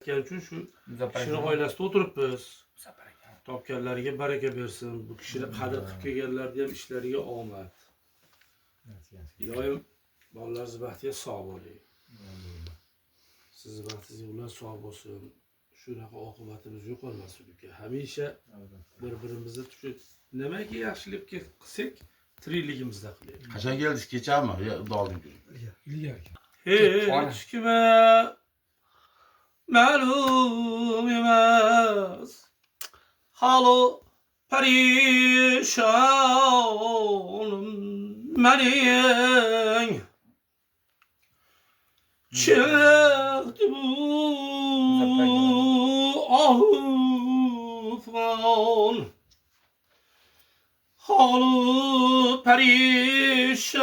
Uchun shu kishini oilasida o'tiribmiz. Topganlariga baraka bersin. Bu kishilar qadr qilib kelganlarga ham ishlariga omad. Iloyim bolalaringiz baxtiga sog' bo'ling. Sizni baxtingizga ular sog' bo'lsin. Shunaqa oqibatimiz yo'qolmasin uka. Hamisha bir-birimizni tushib nimaga yaxshilikka qilsak, tirikligimizda qilaylik. Qachon keldingiz? Kechami? Yo, oldin kun. Hech kime ma'lum emas. Halu perişanım mening. Çıktı bu ahufan. Halu perişanım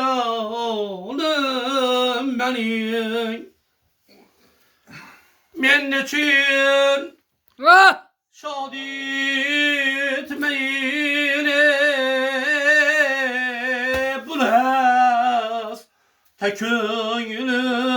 mening. Men için şad etmeyine bulas ta ko'nglim